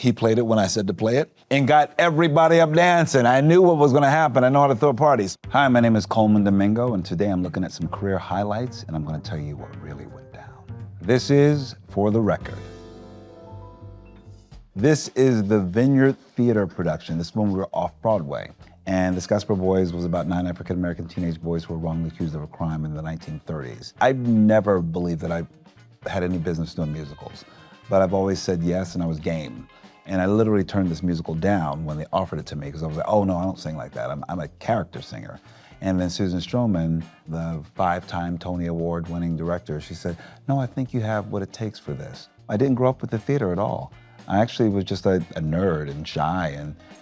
He played it when I said to play it and got everybody up dancing. I knew what was gonna happen. I know how to throw parties. Hi, my name is Colman Domingo, and today I'm looking at some career highlights, and I'm gonna tell you what really went down. This is For the Record. This is the Vineyard Theater production. This is when we were off Broadway. And the Scasper Boys was about 9 African-American teenage boys who were wrongly accused of a crime in the 1930s. I never believed that I had any business doing musicals, but I've always said yes, and I was game. And I literally turned this musical down when they offered it to me, because I was like, oh no, I don't sing like that. I'm a character singer. And then Susan Stroman, the 5-time Tony Award winning director, she said, no, I think you have what it takes for this. I didn't grow up with the theater at all. I actually was just a nerd and shy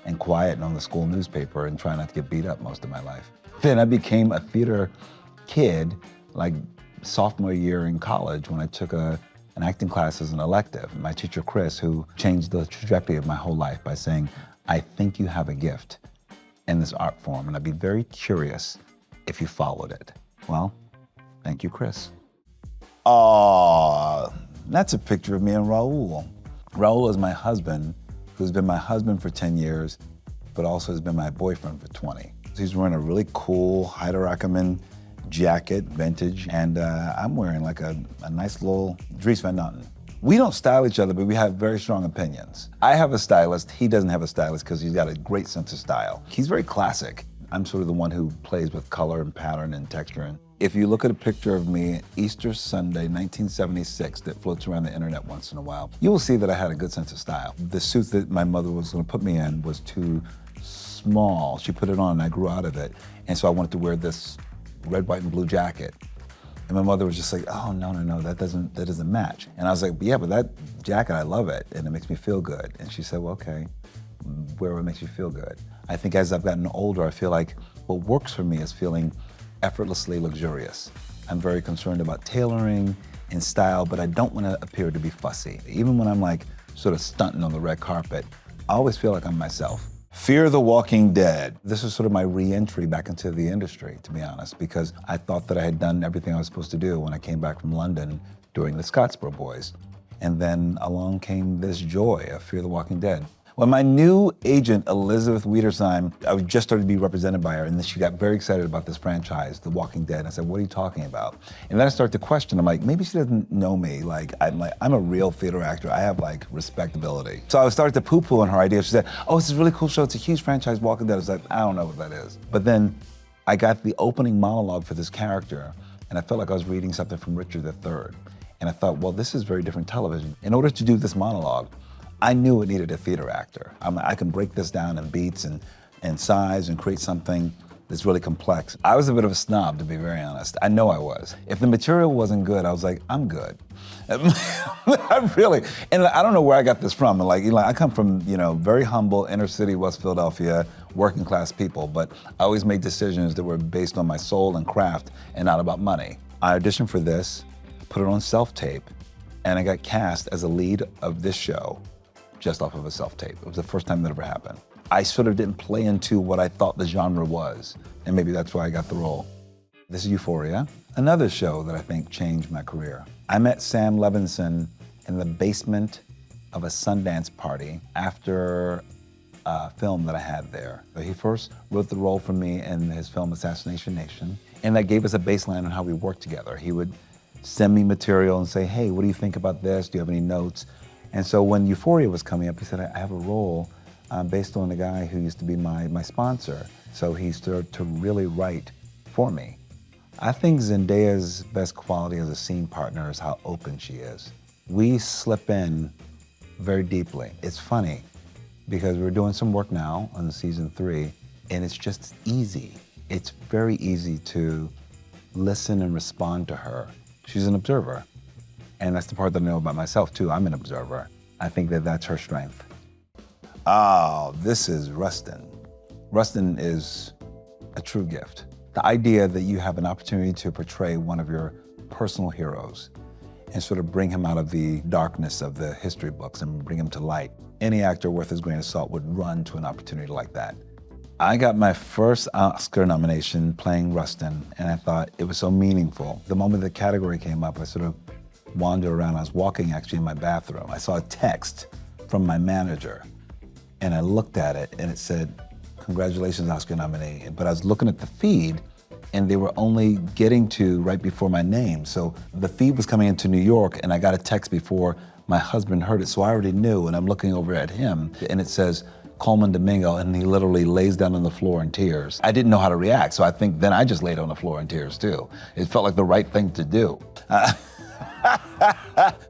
and quiet and on the school newspaper and trying not to get beat up most of my life. Then I became a theater kid, like sophomore year in college, when I took an acting class as an elective. My teacher, Chris, who changed the trajectory of my whole life by saying, I think you have a gift in this art form, and I'd be very curious if you followed it. Well, thank you, Chris. That's a picture of me and Raul. Raul is my husband, who's been my husband for 10 years, but also has been my boyfriend for 20. He's wearing a really cool Heider Ackerman jacket, vintage, and I'm wearing like a nice little Dries Van Noten. We don't style each other, but we have very strong opinions. I have a stylist, he doesn't have a stylist because he's got a great sense of style. He's very classic. I'm sort of the one who plays with color and pattern and texture. And if you look at a picture of me Easter Sunday, 1976, that floats around the internet once in a while, you will see that I had a good sense of style. The suit that my mother was gonna put me in was too small. She put it on and I grew out of it. And so I wanted to wear this red, white, and blue jacket. And my mother was just like, oh, no, that doesn't match. And I was like, yeah, but that jacket, I love it, and it makes me feel good. And she said, well, okay, wear what makes you feel good. I think as I've gotten older, I feel like what works for me is feeling effortlessly luxurious. I'm very concerned about tailoring and style, but I don't want to appear to be fussy. Even when I'm like sort of stunting on the red carpet, I always feel like I'm myself. Fear the Walking Dead. This is sort of my re-entry back into the industry, to be honest, because I thought that I had done everything I was supposed to do when I came back from London doing the Scasper Boys. And then along came this joy of Fear the Walking Dead. When my new agent, Elizabeth Wiedersheim, I was just started to be represented by her, and then she got very excited about this franchise, The Walking Dead. And I said, what are you talking about? And then I started to question, I'm like, maybe she doesn't know me. Like, I'm a real theater actor. I have like respectability. So I started to poo-poo on her idea. She said, oh, it's a really cool show. It's a huge franchise, Walking Dead. I was like, I don't know what that is. But then I got the opening monologue for this character, and I felt like I was reading something from Richard III. And I thought, well, this is very different television. In order to do this monologue, I knew it needed a theater actor. I can break this down in beats and size and create something that's really complex. I was a bit of a snob, to be very honest. I know I was. If the material wasn't good, I was like, I'm good. I really, and I don't know where I got this from. Like, I come from, very humble inner city West Philadelphia, working class people, but I always made decisions that were based on my soul and craft and not about money. I auditioned for this, put it on self-tape, and I got cast as a lead of this show just off of a self-tape. It was the first time that ever happened. I sort of didn't play into what I thought the genre was, and maybe that's why I got the role. This is Euphoria, another show that I think changed my career. I met Sam Levinson in the basement of a Sundance party after a film that I had there. He first wrote the role for me in his film Assassination Nation, and that gave us a baseline on how we worked together. He would send me material and say, hey, what do you think about this? Do you have any notes? And so when Euphoria was coming up, he said, I have a role based on the guy who used to be my sponsor. So he started to really write for me. I think Zendaya's best quality as a scene partner is how open she is. We slip in very deeply. It's funny because we're doing some work now on season 3, and it's just easy. It's very easy to listen and respond to her. She's an observer. And that's the part that I know about myself too. I'm an observer. I think that that's her strength. Oh, this is Rustin. Rustin is a true gift. The idea that you have an opportunity to portray one of your personal heroes and sort of bring him out of the darkness of the history books and bring him to light. Any actor worth his grain of salt would run to an opportunity like that. I got my first Oscar nomination playing Rustin, and I thought it was so meaningful. The moment the category came up, I sort of wandered around. I was walking actually in my bathroom. I saw a text from my manager. And I looked at it and it said, congratulations, Oscar nominee. But I was looking at the feed and they were only getting to right before my name. So the feed was coming into New York and I got a text before my husband heard it. So I already knew, and I'm looking over at him and it says, Colman Domingo, and he literally lays down on the floor in tears. I didn't know how to react, so I think then I just laid on the floor in tears too. It felt like the right thing to do.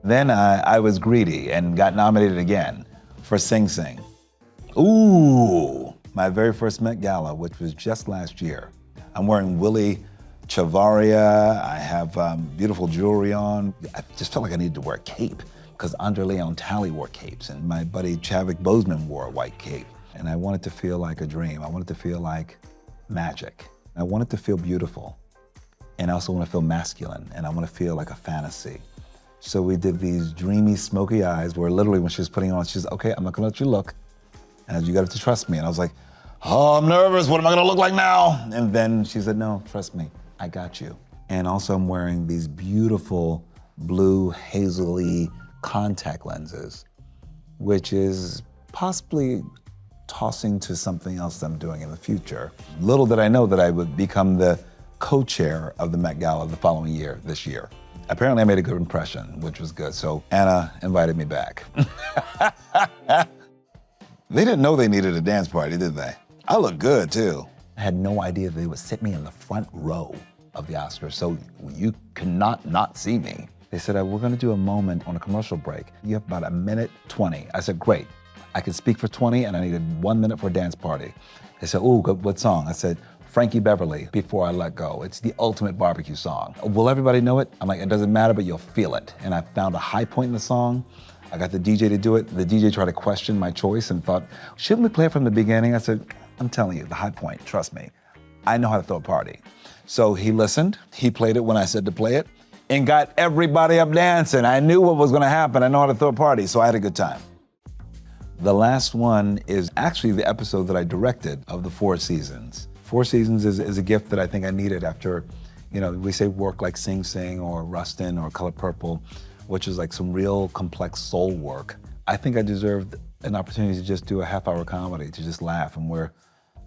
Then I was greedy and got nominated again for Sing Sing. Ooh, my very first Met Gala, which was just last year. I'm wearing Willie Chavaria, I have beautiful jewelry on. I just felt like I needed to wear a cape because Andre Leon Talley wore capes and my buddy Chadwick Boseman wore a white cape. And I wanted to feel like a dream. I wanted to feel like magic. I wanted to feel beautiful. And I also want to feel masculine and I want to feel like a fantasy. So we did these dreamy, smoky eyes where literally when she was putting on, she's okay, I'm not gonna let you look. And you got to trust me. And I was like, oh, I'm nervous, what am I gonna look like now? And then she said, no, trust me, I got you. And also I'm wearing these beautiful blue, hazily contact lenses, which is possibly tossing to something else I'm doing in the future. Little did I know that I would become the co-chair of the Met Gala the following year, this year. Apparently I made a good impression, which was good. So Anna invited me back. They didn't know they needed a dance party, did they? I look good too. I had no idea they would sit me in the front row of the Oscars, so you cannot not see me. They said, we're gonna do a moment on a commercial break. You have about 1:20. I said, great. I can speak for 20 and I needed 1 minute for a dance party. They said, ooh, what song? I said, Frankie Beverly, Before I Let Go. It's the ultimate barbecue song. Will everybody know it? I'm like, it doesn't matter, but you'll feel it. And I found a high point in the song. I got the DJ to do it. The DJ tried to question my choice and thought, shouldn't we play it from the beginning? I said, I'm telling you, the high point, trust me. I know how to throw a party. So he listened, he played it when I said to play it, and got everybody up dancing. I knew what was gonna happen. I know how to throw a party, so I had a good time. The last one is actually the episode that I directed of the 4 seasons. 4 seasons is a gift that I think I needed after, we say work like Sing Sing or Rustin or Color Purple, which is like some real complex soul work. I think I deserved an opportunity to just do a half-hour comedy, to just laugh and wear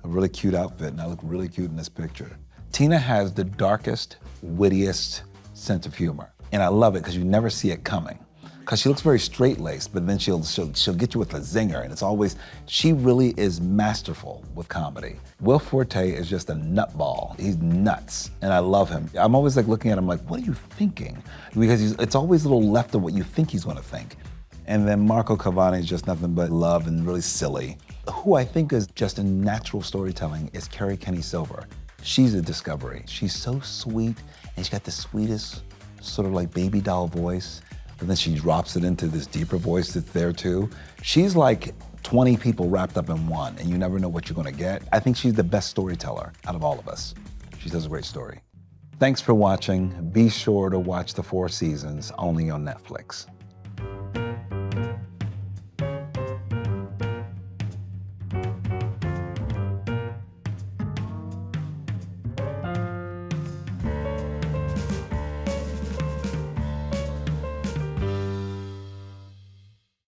a really cute outfit, and I look really cute in this picture. Tina has the darkest, wittiest sense of humor, and I love it because you never see it coming. Because she looks very straight-laced, but then she'll get you with a zinger, and it's always, she really is masterful with comedy. Will Forte is just a nutball. He's nuts, and I love him. I'm always like looking at him like, what are you thinking? Because it's always a little left of what you think he's gonna think. And then Marco Cavani is just nothing but love and really silly. Who I think is just a natural storytelling is Carrie Kenny Silver. She's a discovery. She's so sweet, and she's got the sweetest sort of like baby doll voice. And then she drops it into this deeper voice that's there too. She's like 20 people wrapped up in one, and you never know what you're gonna get. I think she's the best storyteller out of all of us. She tells a great story. Thanks for watching. Be sure to watch the 4 seasons only on Netflix.